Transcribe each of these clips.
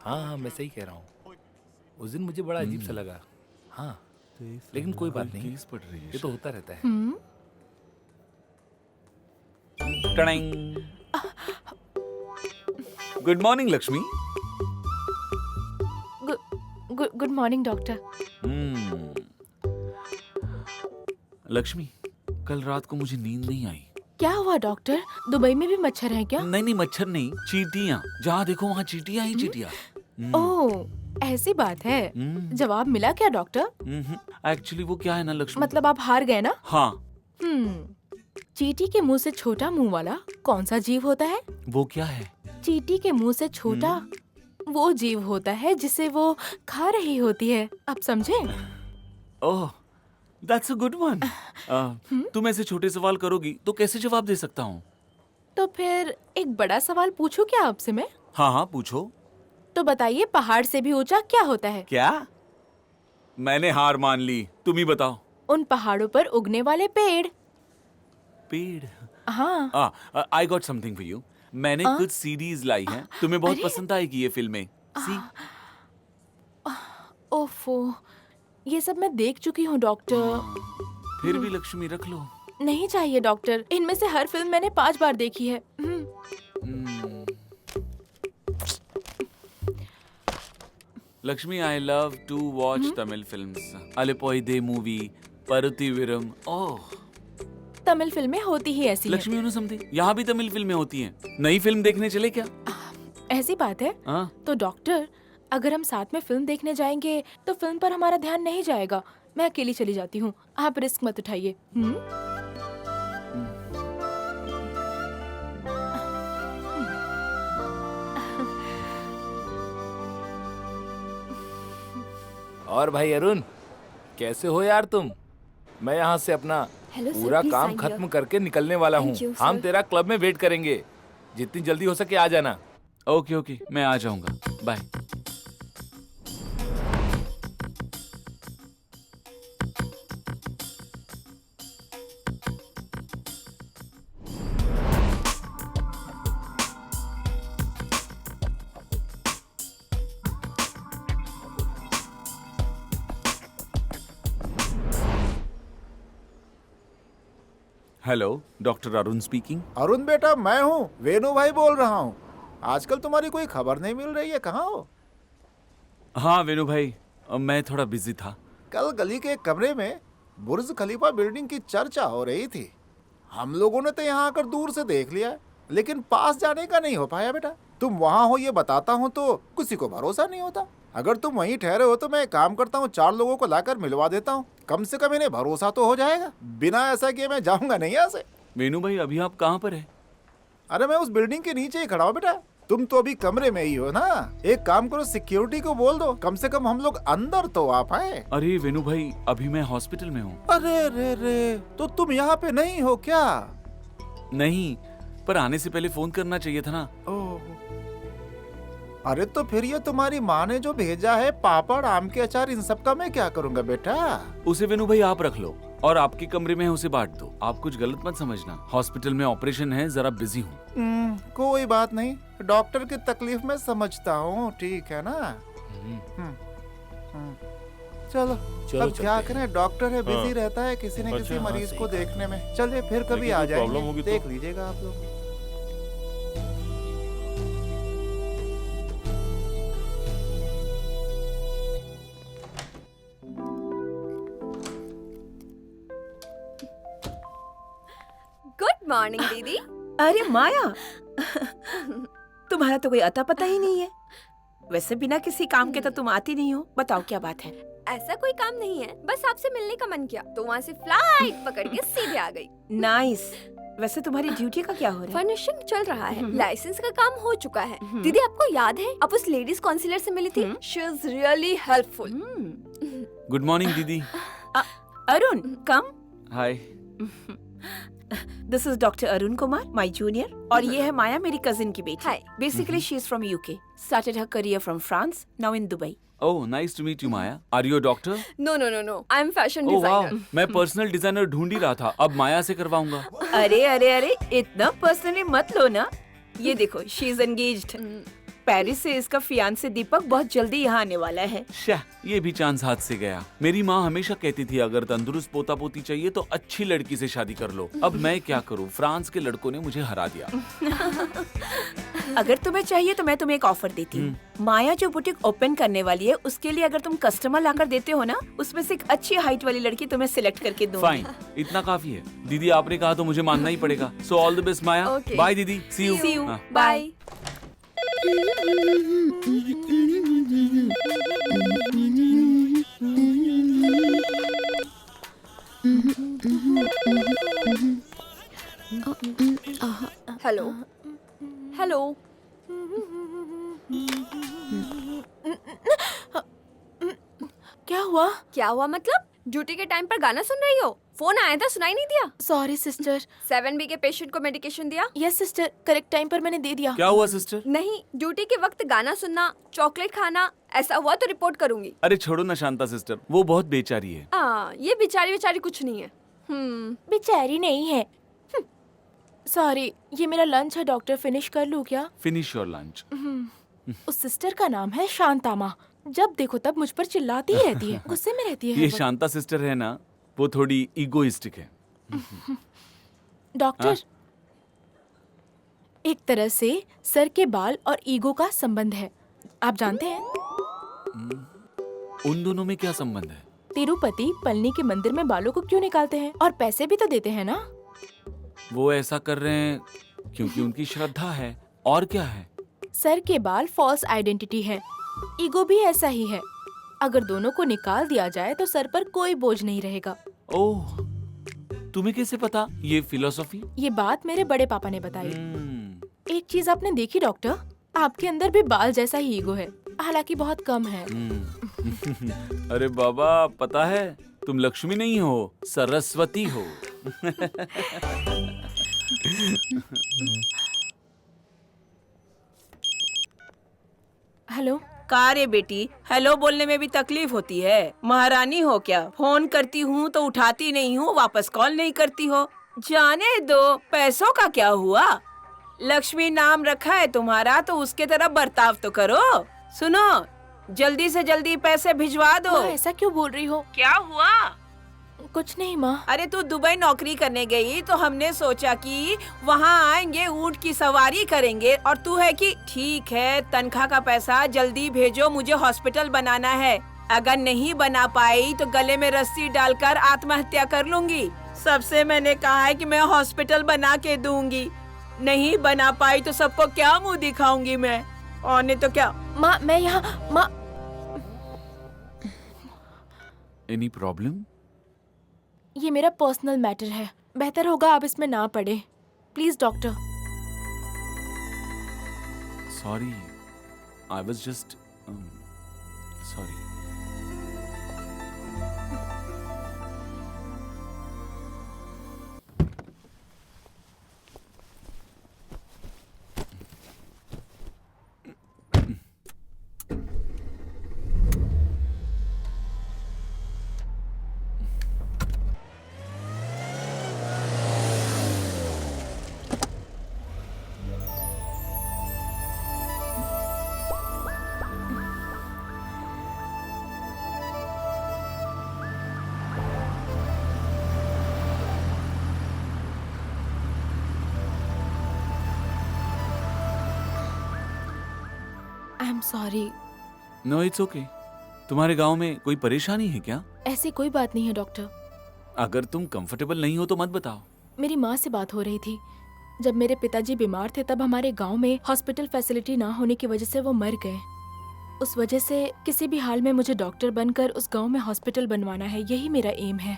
हाँ हाँ, मैं सही कह रहा हूँ। उस दिन मुझे बड़ा अजीब सा लगा। हाँ, लेकिन कोई बात नहीं, फीस पड़ रही है। ये तो होता रहता है। टड़ैंग। Good morning Lakshmi. Good morning doctor. Lakshmi, कल रात को मुझे नींद नहीं आई। क्या हुआ डॉक्टर? दुबई में भी मच्छर हैं क्या? नहीं मच्छर नहीं, चींटियां। जहाँ देखो वहाँ चींटियां ही चींटियां। ओह, ऐसी बात है। जवाब मिला क्या डॉक्टर? एक्चुअली वो क्या है ना लक्ष्मी। मतलब आप हार गए ना? हाँ। चींटी के मुंह से छोटा मुंह वाला कौन सा जीव होता है? वो क्या है? चींटी के मुंह से छोटा वो जीव होता है जिसे वो खा रही होती है। आप समझे? ओह, दैट्स अ गुड वन। तुम ऐसे छोटे सवाल करोगी तो कैसे जवाब दे सकता हूँ? तो फिर एक बड़ा सवाल पूछूं क्या आपसे मैं? हाँ पूछो। तो बताइए, पहाड़ से भी ऊंचा क्या होता है? क्या? मैंने हार मान ली, तुम ही बताओ। उन पहाड़ों पर उगने वाले पेड़। पेड़। हाँ। I got something for you. मैंने कुछ सीरीज लाई हैं, तुम्हें बहुत पसंद आएगी ये फिल्में। सी। ओफो, ये सब मैं देख चुकी हूँ डॉक्टर। फिर भी लक्ष्मी रख लो। नहीं चाहिए डॉक्टर, इनमें से हर फिल्म मैंने 5 बार देखी है। Lakshmi, I love to watch Tamil films. Alaipayuthey movie, Paruthiveeran. Oh, Tamil फिल्में होती ही ऐसी हैं। लक्ष्मी यू नो समथिंग, यहाँ भी तमिल फिल्में होती हैं। नई फिल्म देखने चले क्या? ऐसी बात है। हाँ। तो डॉक्टर, अगर हम साथ में फिल्म देखने जाएंगे तो फिल्म पर हमारा ध्यान नहीं जाएगा। मैं अकेली चली जाती हूँ, आप रिस्क मत उठाइए। और भाई अरुण, कैसे हो यार तुम? मैं यहाँ से अपना Hello, sir. पूरा Please काम sign खत्म here. करके निकलने वाला हूँ। Thank you, हम sir. तेरा क्लब में वेट करेंगे, जितनी जल्दी हो सके आ जाना। ओके, मैं आ जाऊंगा। Bye. Hello, doctor Arun speaking. Arun बेटा, मैं हूँ, वेणु भाई बोल रहा हूँ। आजकल तुम्हारी कोई खबर नहीं मिल रही है, कहाँ हो? हाँ वेणु भाई, मैं थोड़ा बिजी था। कल गली के एक कमरे में बुर्ज खलीफा बिल्डिंग की चर्चा हो रही थी। हम लोगों ने तो यहाँ आकर दूर से देख लिया, लेकिन पास जाने का नहीं हो पाया बेटा। तुम वहाँ हो ये बताता हूँ तो किसी को भरोसा नहीं होता। अगर तुम वहीं ठहरे हो तो मैं एक काम करता हूँ, 4 लोगों को लाकर मिलवा देता हूँ। कम से कम इन्हें भरोसा तो हो जाएगा। बिना ऐसा किए मैं जाऊंगा नहीं यहाँ से। वेणु भाई, अभी आप कहाँ पर है? अरे मैं उस बिल्डिंग के नीचे ही खड़ा हूँ बेटा। तुम तो अभी कमरे में ही हो ना। एक काम करो, सिक्योरिटी को बोल दो, कम से कम हम लोग अंदर तो आ पाए। अरे वेणु भाई, अभी मैं हॉस्पिटल में हूँ। अरे रे रे, तो तुम यहाँ पे नहीं हो क्या? नहीं, पर आने से पहले फोन करना चाहिए था ना। ओह, अरे तो फिर ये तुम्हारी माँ ने जो भेजा है, पापड़, आम के अचार, इन सब का मैं क्या करूँगा बेटा? उसे वेणु भाई आप रख लो और आपके कमरे में है उसे बांट दो। आप कुछ गलत मत समझना, हॉस्पिटल में ऑपरेशन है, जरा बिजी हूँ। कोई बात नहीं, डॉक्टर की तकलीफ मैं समझता हूँ, ठीक है ना। चलो चलो अब क्या चलते करें, डॉक्टर है, बिजी रहता है किसी न किसी हाँ, मरीज सही को कहा। देखने में। चलिए फिर कभी लेकिन आ कोई प्रॉब्लम जाएंगे, होगी तो? देख लीजिएगा आप लोग। गुड मॉर्निंग दीदी। अरे माया, तुम्हारा तो कोई अता पता ही नहीं है। वैसे बिना किसी काम के तो तुम आती नहीं हो। बताओ क्या बात है? ऐसा कोई काम नहीं है, बस आपसे मिलने का मन किया तो वहाँ से फ्लाइट पकड़ के सीधे आ गई। नाइस। वैसे तुम्हारी ड्यूटी का क्या हो रहा है? फर्निशिंग चल रहा है, लाइसेंस का काम हो चुका है। दीदी आपको याद है आप उस लेडीज काउंसलर से मिली थी? She is really helpful. Good morning दीदी। Arun, come. Hi. This is doctor Arun Kumar, my junior, और ये है माया, मेरी कजिन की बेटी। Hi. Basically she is from UK, started her career from France, now in Dubai. Oh, nice to meet you Maya. Are you a doctor? No no no no, I am fashion oh wow, designer. मैं personal designer ढूंढ ही रहा था, अब माया से करवाऊंगा। अरे अरे अरे, इतना पर्सनली मत लो ना। ये देखो, शी इज एंगेज्ड। पेरिस से इसका फियांसे दीपक बहुत जल्दी यहाँ आने वाला है। शाह, ये भी चांस हाथ से गया। मेरी माँ हमेशा कहती थी अगर तंदुरुस्त पोता पोती चाहिए तो अच्छी लड़की से शादी कर लो। अब मैं क्या करूँ, फ्रांस के लड़कों ने मुझे हरा दिया। अगर तुम्हें चाहिए तो मैं तुम्हें एक ऑफर देती हूँ। माया जो बुटीक ओपन करने वाली है उसके लिए अगर तुम कस्टमर लाकर देते हो ना, उसमें से एक अच्छी हाइट वाली लड़की तुम्हें सिलेक्ट करके दूंगी। फाइन, इतना काफी है। दीदी आपने कहा तो मुझे मानना ही पड़ेगा। So all the best Maya. Okay. Bye दीदी, see you. See you. Bye. Hello hello. क्या हुआ? क्या हुआ मतलब? ड्यूटी के टाइम पर गाना सुन रही हो? फोन आया था, सुनाई नहीं दिया? Sorry sister. 7B के पेशेंट को मेडिकेशन दिया? यस सिस्टर, करेक्ट टाइम पर मैंने दे दिया। क्या हुआ सिस्टर? नहीं, ड्यूटी के वक्त गाना सुनना, चॉकलेट खाना, ऐसा हुआ तो रिपोर्ट करूंगी। अरे छोड़ो ना शांता सिस्टर, वो बहुत बेचारी है। ये बेचारी कुछ नहीं है। बेचारी नहीं है। सॉरी, ये मेरा लंच है डॉक्टर, फिनिश कर लूँ क्या? Finish your lunch. उस सिस्टर का नाम है शांता माँ। जब देखो तब मुझ पर चिल्लाती ही रहती है, गुस्से में रहती है। ये शांता सिस्टर है ना, वो थोड़ी इगोइस्टिक है। डॉक्टर, एक तरह से सर के बाल और ईगो का संबंध है, आप जानते हैं? उन दोनों में क्या संबंध है? तिरुपति पलनी के मंदिर में बालों को क्यों निकालते हैं? और पैसे भी तो देते हैं ना? वो ऐसा कर रहे हैं क्योंकि उनकी श्रद्धा है। और क्या है? सर के बाल फॉल्स आइडेंटिटी है, ईगो भी ऐसा ही है। अगर दोनों को निकाल दिया जाए तो सर पर कोई बोझ नहीं रहेगा। ओह, तुम्हें कैसे पता ये फिलोसॉफी? ये बात मेरे बड़े पापा ने बताई। एक चीज आपने देखी डॉक्टर, आपके अंदर भी बाल जैसा ही ईगो है, हालांकि बहुत कम है। अरे बाबा, पता है तुम लक्ष्मी नहीं हो, सरस्वती हो। हेलो। का रे बेटी, हेलो बोलने में भी तकलीफ होती है? महारानी हो क्या? फोन करती हूँ तो उठाती नहीं हूँ, वापस कॉल नहीं करती हो। जाने दो, पैसों का क्या हुआ? लक्ष्मी नाम रखा है तुम्हारा तो उसके तरह बर्ताव तो करो। सुनो, जल्दी से जल्दी पैसे भिजवा दो। माँ, ऐसा क्यों बोल रही हो? क्या हुआ? कुछ नहीं माँ। अरे तू दुबई नौकरी करने गई तो हमने सोचा कि वहाँ आएंगे, ऊंट की सवारी करेंगे, और तू है कि ठीक है तनख्वाह का पैसा जल्दी भेजो, मुझे हॉस्पिटल बनाना है। अगर नहीं बना पाई तो गले में रस्सी डालकर आत्महत्या कर लूंगी। सबसे मैंने कहा है कि मैं हॉस्पिटल बना के दूंगी, नहीं बना पाई तो सबको क्या मुंह दिखाऊंगी मैं, और नहीं तो क्या। माँ, मैं यहाँ। माँ, एनी प्रॉब्लम? ये मेरा पर्सनल मैटर है, बेहतर होगा आप इसमें ना पड़े, please doctor. Sorry, I was just sorry. I am sorry. No, it's okay. तुम्हारे गांव में कोई परेशानी है क्या? ऐसी कोई बात नहीं है डॉक्टर। अगर तुम कंफर्टेबल नहीं हो तो मत बताओ। मेरी माँ से बात हो रही थी। जब मेरे पिताजी बीमार थे तब हमारे गांव में हॉस्पिटल फैसिलिटी ना होने की वजह से वो मर गए। उस वजह से किसी भी हाल में मुझे डॉक्टर बनकर उस गांव में हॉस्पिटल बनवाना है, यही मेरा एम है।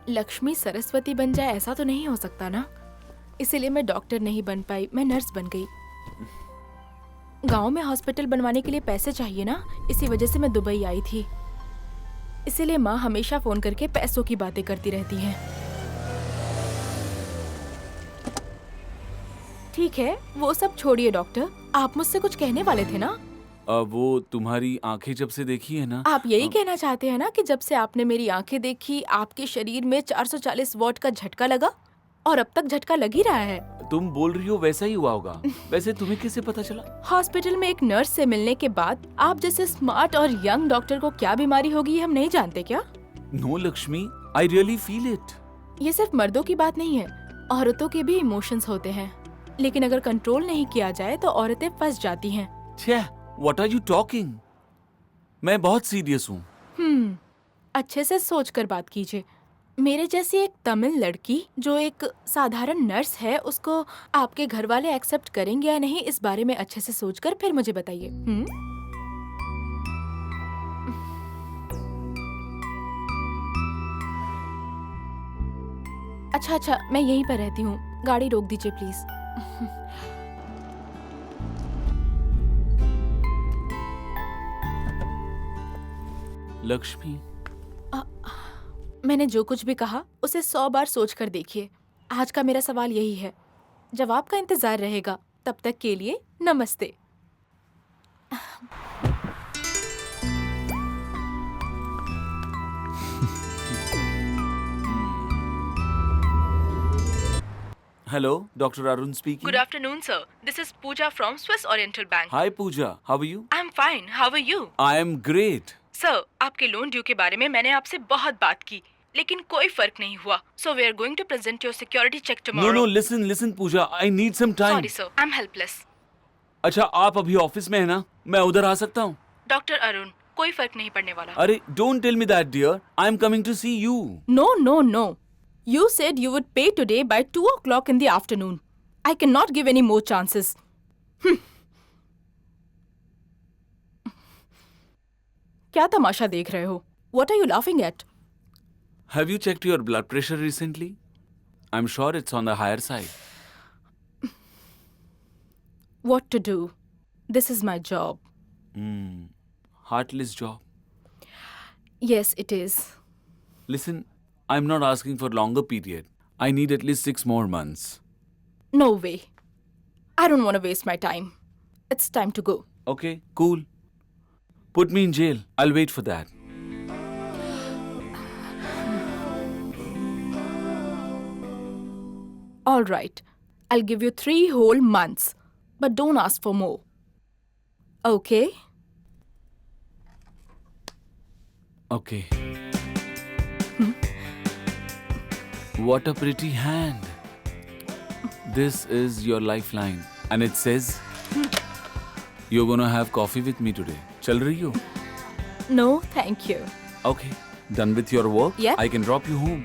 लक्ष्मी सरस्वती बन जाए ऐसा तो नहीं हो सकता ना, इसीलिए मैं डॉक्टर नहीं बन पाई, मैं नर्स बन गई। गांव में हॉस्पिटल बनवाने के लिए पैसे चाहिए ना, इसी वजह से मैं दुबई आई थी। इसीलिए माँ हमेशा फोन करके पैसों की बातें करती रहती हैं। ठीक है, वो सब छोड़िए डॉक्टर, आप मुझसे कुछ कहने वाले थे ना? वो तुम्हारी आंखें जब से देखी है ना। आप यही कहना चाहते हैं ना कि जब से आपने मेरी आंखें देखी आपके शरीर में 440 वॉट का झटका लगा, और अब तक झटका लग ही रहा है। तुम बोल रही हो वैसा ही हुआ होगा। वैसे तुम्हें कैसे पता चला? हॉस्पिटल में एक नर्स से मिलने के बाद आप जैसे स्मार्ट और यंग डॉक्टर को क्या बीमारी होगी ये हम नहीं जानते क्या? No Lakshmi, I really feel it. ये सिर्फ मर्दों की बात नहीं है, औरतों के भी इमोशंस होते हैं, लेकिन अगर कंट्रोल नहीं किया जाए तो औरतें फंस जाती हैं। छे, व्हाट आर यू टॉकिंग? मैं बहुत सीरियस हूँ। अच्छे से सोचकर बात कीजिए। मेरे जैसी एक तमिल लड़की जो एक साधारण नर्स है, उसको आपके घर वाले एक्सेप्ट करेंगे या नहीं, इस बारे में अच्छे से सोचकर फिर मुझे बताइए। अच्छा, मैं यहीं पर रहती हूँ, गाड़ी रोक दीजिए प्लीज। लक्ष्मी, मैंने जो कुछ भी कहा उसे 100 बार सोच कर देखिए। आज का मेरा सवाल यही है, जवाब का इंतजार रहेगा। तब तक के लिए नमस्ते। Hello, doctor Arun speaking. Good afternoon, sir. This is Pooja from Swiss Oriental Bank. Hi Pooja, how are you? I'm fine. How are you? I am great. Sir, आपके लोन ड्यू के बारे में मैंने आपसे बहुत बात की, लेकिन कोई फर्क नहीं हुआ। So we are going to present your security check tomorrow. No, listen Pooja, I need some time. Sorry, sir. I'm helpless. अच्छा, आप अभी ऑफिस में है ना? मैं उधर आ सकता हूँ? डॉक्टर अरुण, कोई फर्क नहीं पड़ने वाला। अरे, don't tell me that dear, I am coming to see you. No. You said you would pay today by 2 o'clock in the afternoon. I cannot give any more chances. क्या तमाशा देख रहे हो? What are you laughing at? Have you checked your blood pressure recently? I'm sure it's on the higher side. What to do? This is my job. Heartless job. Yes, it is. Listen, I'm not asking for longer period. I need at least 6 more months. No way. I don't want to waste my time. It's time to go. Okay, cool. Put me in jail. I'll wait for that. All right. I'll give you 3 whole months. But don't ask for more. Okay? Okay. What a pretty hand. This is your lifeline. And it says, you're gonna have coffee with me today. Chal rahi ho? No, thank you. Okay. Done with your work? Yeah. I can drop you home.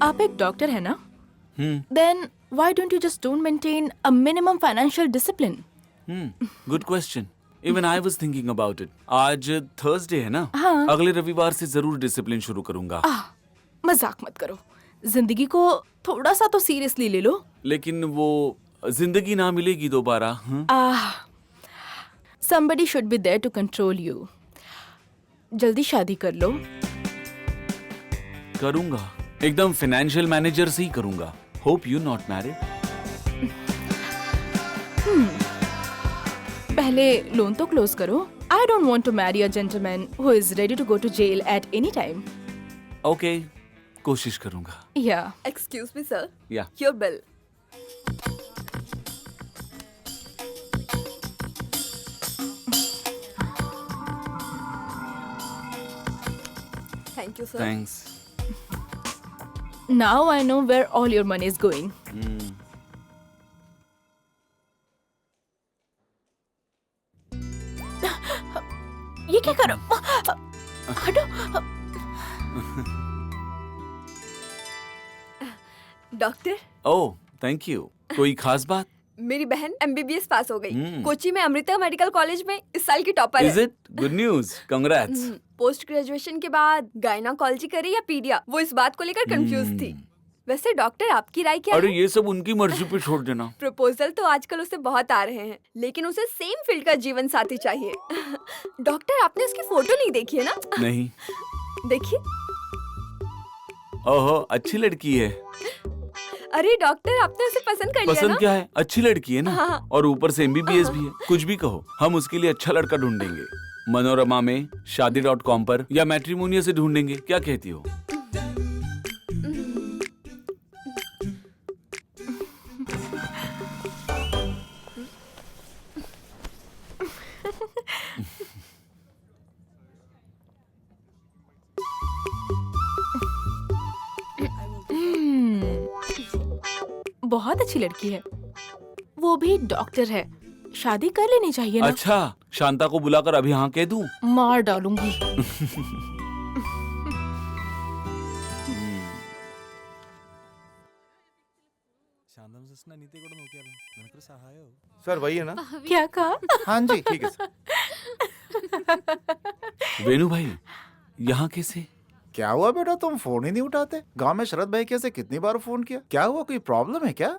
आप एक doctor है ना? Then why don't you just don't maintain a minimum financial discipline? Good question. Even I was thinking about it. आज Thursday है ना? हाँ। अगले रविवार से जरूर डिसिप्लिन शुरू करूंगा। मजाक मत करो। जिंदगी को थोड़ा सा तो सीरियसली ले लो। लेकिन वो जिंदगी ना मिलेगी दोबारा। Somebody should be there to control you. जल्दी शादी कर लो। करूंगा, एकदम फाइनेंशियल मैनेजर से ही करूंगा। Hope you not married. पहले लोन तो क्लोज करो। I don't want to marry a gentleman who is ready to go to jail at any time. Okay, कोशिश करूंगा। Yeah. Excuse me, sir. Yeah. Your bill. Thank you, sir. Thanks. Now I know where all your money is going. ये क्या कर हटो। Doctor, Oh, thank you. कोई खास बात? मेरी बहन MBBS पास हो गई। कोची में अमृता मेडिकल कॉलेज में इस साल की टॉपर Is है। it? Good news. Congrats. Post graduation के बाद गायनाकोलॉजी करे या पीडिया, वो इस बात को लेकर कंफ्यूज थी। वैसे डॉक्टर, आपकी राय क्या अरे है? ये सब उनकी मर्जी पे छोड़ देना। प्रपोजल तो आजकल उसे बहुत आ रहे हैं, लेकिन उसे सेम फील्ड का जीवन साथी चाहिए। डॉक्टर, आपने उसकी फोटो नहीं देखी है ना? नहीं। देखिए। ओहो, अच्छी लड़की है। अरे डॉक्टर, आपने उसे पसंद कर लिया पसंद ना? क्या है, अच्छी लड़की है ना, हाँ। और ऊपर से MBBS भी है। कुछ भी कहो, हम उसके लिए अच्छा लड़का ढूंढेंगे। मनोरमा में, शादी.com पर या मैट्रिमोनिया से ढूंढेंगे। क्या कहती हो? बहुत अच्छी लड़की है, वो भी डॉक्टर है। शादी कर लेनी चाहिए ना। अच्छा, शांता को बुलाकर अभी हाँ कह दूं? मार डालूंगी। सर वही है ना? क्या कहा? हाँ जी। ठीक है सर। वेणु भाई, यहाँ कैसे? क्या हुआ बेटा, तुम फोन ही नहीं उठाते? गांव में शरद भाई कैसे कितनी बार फोन किया? क्या हुआ, कोई प्रॉब्लम है क्या?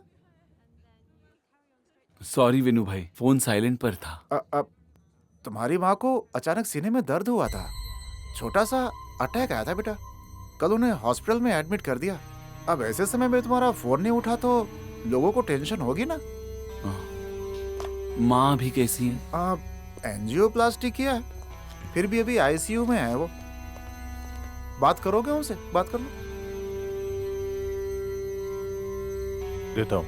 सॉरी वेणु भाई, फोन साइलेंट पर था। तुम्हारी माँ को अचानक सीने में दर्द हुआ था, छोटा सा अटैक आया था बेटा। कल उन्हें हॉस्पिटल में एडमिट कर दिया। अब ऐसे समय में तुम्हारा फोन नहीं उठा तो लोगों को टेंशन होगी ना। माँ भी कैसी है? एंजियोप्लास्टी किया है, फिर भी अभी ICU में है वो। बात करोगे उनसे? बात कर लो। देता हूँ,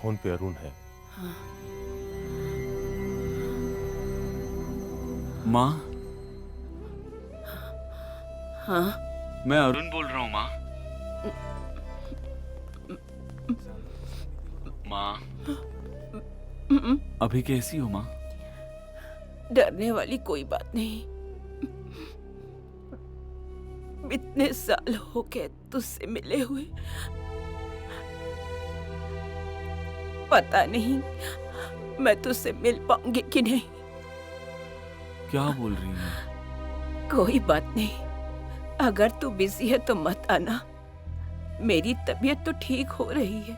फोन पे अरुण है। माँ? हाँ? मैं अरुण बोल रहा हूँ माँ। माँ, अभी कैसी हो माँ? डरने वाली कोई बात नहीं। इतने साल हो गए तुझसे मिले हुए, पता नहीं मैं तुझसे मिल पाऊंगी कि नहीं। क्या बोल रही है? कोई बात नहीं, अगर तू बिजी है तो मत आना। मेरी तबीयत तो ठीक हो रही है,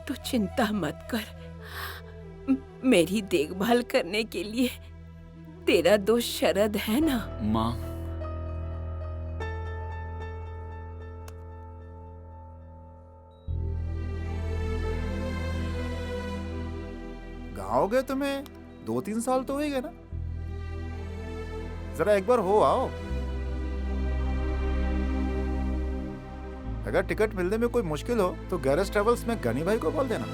तू चिंता मत कर। मेरी देखभाल करने के लिए तेरा दोस्त शरद है ना। माँ, गाँव गए तुम्हें 2-3 साल तो हो ही गए ना। जरा एक बार हो आओ। अगर टिकट मिलने में कोई मुश्किल हो तो गैरेज ट्रेवल्स में गनी भाई को बोल देना।